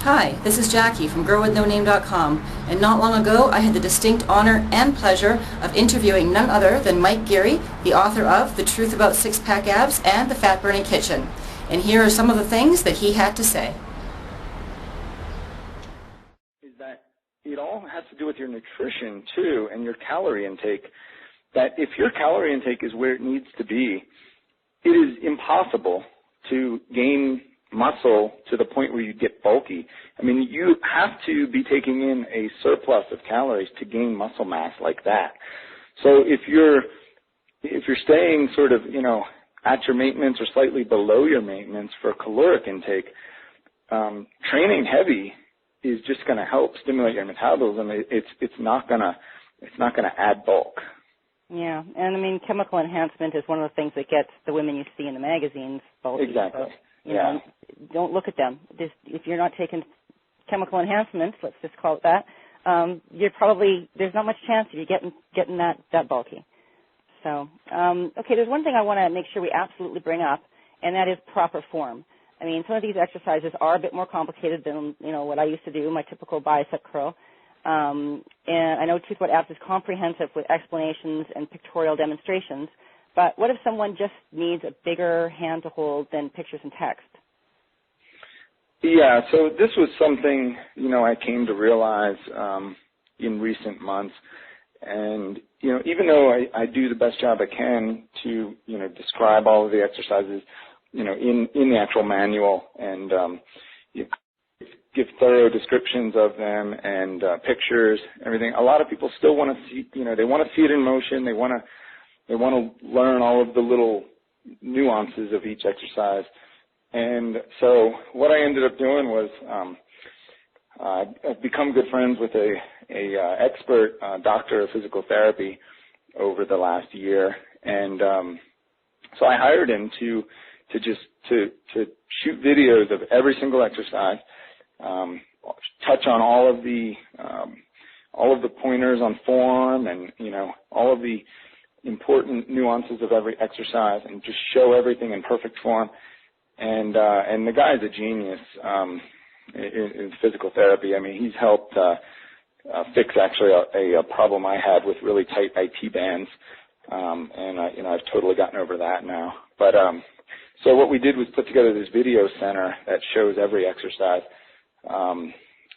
Hi, this is Jackie from GirlWithNoName.com, and not long ago I had the distinct honor and pleasure of interviewing none other than Mike Geary, the author of The Truth About Six-Pack Abs and The Fat Burning Kitchen. And here are some of the things that he had to say. Is that it all has to do with your nutrition too and your calorie intake. That if your calorie intake is where it needs to be, it is impossible to gain muscle to the point where you get bulky. I mean, you have to be taking in a surplus of calories to gain muscle mass like that. So if you're staying sort of, at your maintenance or slightly below your maintenance for caloric intake, training heavy is just going to help stimulate your metabolism. It's not going to add bulk. Yeah, and I mean, chemical enhancement is one of the things that gets the women you see in the magazines bulky. Exactly. So, don't look at them. If you're not taking chemical enhancements, let's just call it that, there's not much chance of you getting that bulky. So, okay, there's one thing I want to make sure we absolutely bring up, and that is proper form. I mean, some of these exercises are a bit more complicated than, what I used to do, my typical bicep curl. And I know Truth About Abs is comprehensive with explanations and pictorial demonstrations, but what if someone just needs a bigger hand to hold than pictures and text? Yeah, so this was something, I came to realize in recent months. And, even though I do the best job I can to, describe all of the exercises, in the actual manual and give thorough descriptions of them and pictures, everything, a lot of people still want to see, they want to see it in motion. They want to learn all of the little nuances of each exercise. And so what I ended up doing was I've become good friends with a expert doctor of physical therapy over the last year, and so I hired him to shoot videos of every single exercise, touch on all of the pointers on form, and all of the important nuances of every exercise, and just show everything in perfect form. And the guy is a genius in physical therapy. I mean, he's helped fix actually a problem I had with really tight IT bands, and I've totally gotten over that now. But so what we did was put together this video center that shows every exercise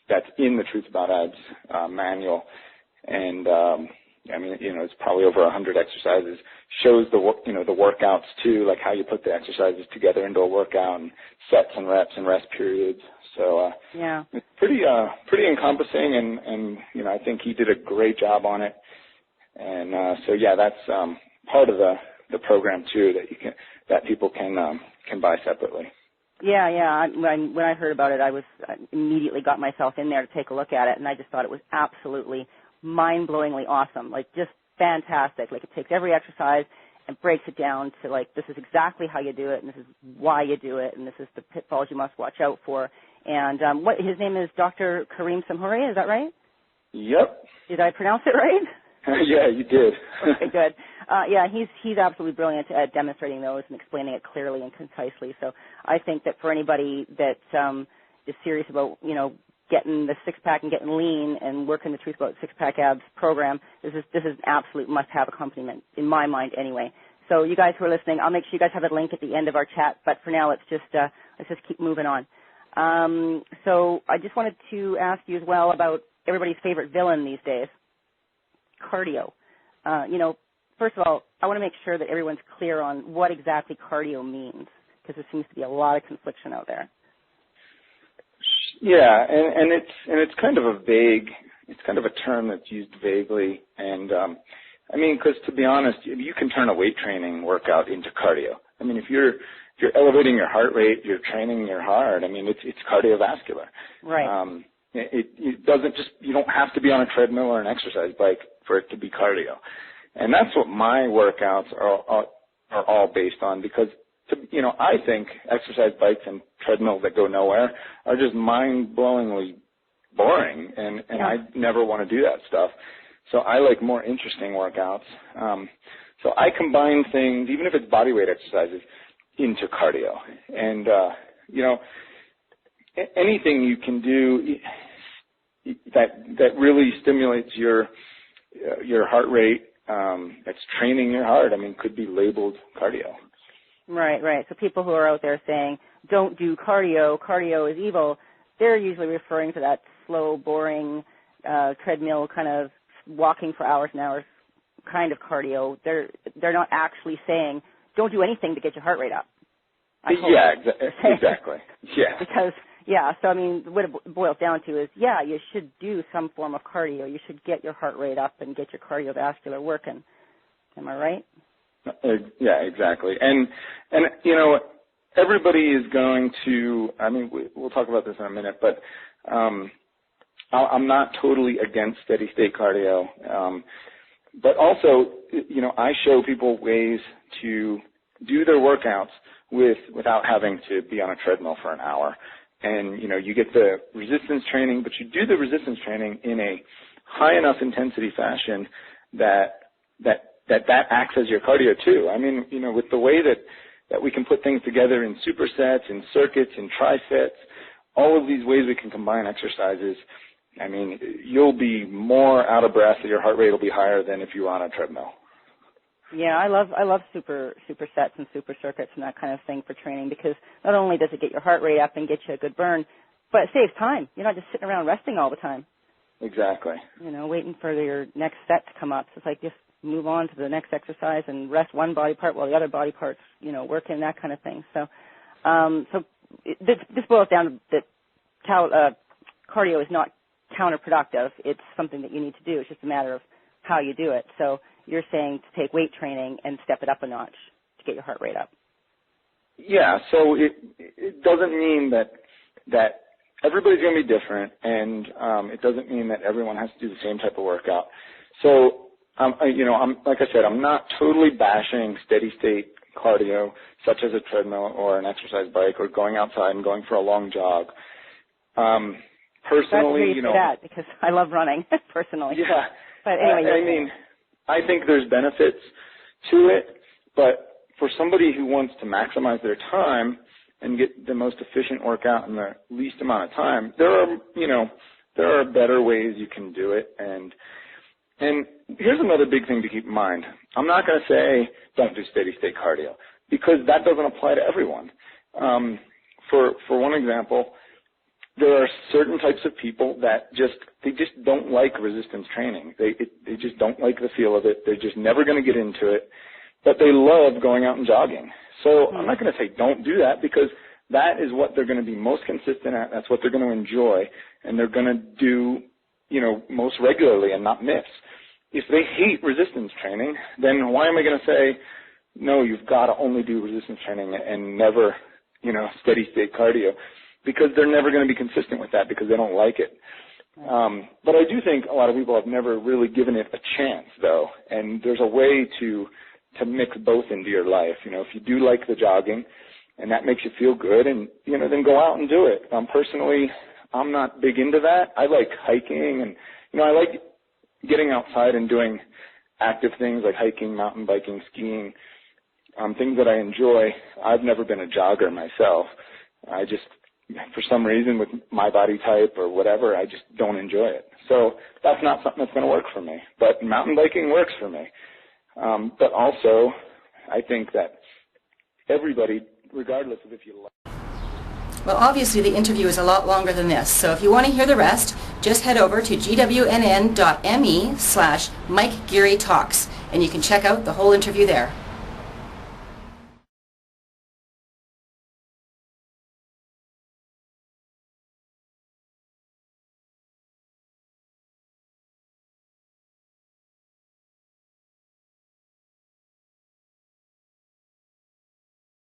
that's in the Truth About Abs manual, and it's probably over 100 exercises. Shows the workouts too, like how you put the exercises together into a workout, and sets and reps and rest periods. So it's pretty encompassing, and I think he did a great job on it. And that's part of the program too that people can buy separately. Yeah. When I heard about it, I immediately got myself in there to take a look at it, and I just thought it was absolutely mind-blowingly awesome, like just fantastic. Like, it takes every exercise and breaks it down to, like, this is exactly how you do it, and this is why you do it, and this is the pitfalls you must watch out for. And his name is Dr. Kareem Samhouri, is that right? Yep. Did I pronounce it right? Yeah, you did. Okay, good. He's absolutely brilliant at demonstrating those and explaining it clearly and concisely. So I think that for anybody that is serious about, getting the six-pack and getting lean and working the Truth About Six-Pack Abs program, this is an absolute must-have accompaniment, in my mind anyway. So you guys who are listening, I'll make sure you guys have a link at the end of our chat, but for now let's just keep moving on. So I just wanted to ask you as well about everybody's favorite villain these days, cardio. First of all, I want to make sure that everyone's clear on what exactly cardio means, because there seems to be a lot of confliction out there. Yeah, and it's kind of a term that's used vaguely, and because to be honest, you can turn a weight training workout into cardio. I mean, if you're elevating your heart rate, you're training your heart. I mean, it's cardiovascular. Right. It doesn't you don't have to be on a treadmill or an exercise bike for it to be cardio, and that's what my workouts are all based on, because I think exercise bikes and treadmills that go nowhere are just mind-blowingly boring, and I never want to do that stuff. So I like more interesting workouts. So I combine things, even if it's bodyweight exercises, into cardio. And, anything you can do that really stimulates your heart rate, that's training your heart, I mean, could be labeled cardio. Right, right. So people who are out there saying, don't do cardio, cardio is evil, they're usually referring to that slow, boring, treadmill kind of walking for hours and hours kind of cardio. They're not actually saying, don't do anything to get your heart rate up. Yeah, exactly. Yeah. Because, yeah, so I mean, what it boils down to is, yeah, you should do some form of cardio. You should get your heart rate up and get your cardiovascular working. Am I right? Yeah, exactly. And you know, everybody is going to, I mean, we'll talk about this in a minute, but I'm not totally against steady state cardio. But also, you know, I show people ways to do their workouts without having to be on a treadmill for an hour. And, you know, you get the resistance training, but you do the resistance training in a high enough intensity fashion that acts as your cardio too. I mean, you know, with the way that we can put things together in supersets, in circuits, in tri-sets, all of these ways we can combine exercises, I mean, you'll be more out of breath, your heart rate will be higher than if you were on a treadmill. Yeah, I love super sets and super circuits and that kind of thing for training, because not only does it get your heart rate up and get you a good burn, but it saves time. You're not just sitting around resting all the time. Exactly. You know, waiting for your next set to come up. So it's like just move on to the next exercise and rest one body part while the other body parts, you know, work in, that kind of thing. So, this boils down to that cardio is not counterproductive. It's something that you need to do. It's just a matter of how you do it. So you're saying to take weight training and step it up a notch to get your heart rate up. Yeah, so it doesn't mean that everybody's going to be different, and it doesn't mean that everyone has to do the same type of workout. So, you know, like I said, I'm not totally bashing steady state cardio, such as a treadmill or an exercise bike or going outside and going for a long jog. Personally, you know, that because I love running personally. Yeah, but anyway, I mean, I think there's benefits to it, but for somebody who wants to maximize their time and get the most efficient workout in the least amount of time, there are better ways you can do it. And here's another big thing to keep in mind. I'm not going to say don't do steady state cardio, because that doesn't apply to everyone. For one example, there are certain types of people that just don't like resistance training. They just don't like the feel of it. They're just never going to get into it, but they love going out and jogging. So I'm not going to say don't do that, because that is what they're going to be most consistent at. That's what they're going to enjoy, and they're going to do, you know, most regularly and not miss. If they hate resistance training, then why am I going to say, no, you've got to only do resistance training and never, you know, steady state cardio? Because they're never going to be consistent with that because they don't like it. But I do think a lot of people have never really given it a chance, though, and there's a way to mix both into your life. You know, if you do like the jogging and that makes you feel good, and, you know, then go out and do it. Personally, I'm not big into that. I like hiking, and, you know, I like getting outside and doing active things like hiking, mountain biking, skiing, things that I enjoy. I've never been a jogger myself. I just, for some reason, with my body type or whatever, I just don't enjoy it. So that's not something that's going to work for me. But mountain biking works for me. But also, I think that everybody, regardless of if you like. Well, obviously the interview is a lot longer than this, so if you want to hear the rest, just head over to gwnn.me/Mike Geary Talks, and you can check out the whole interview there.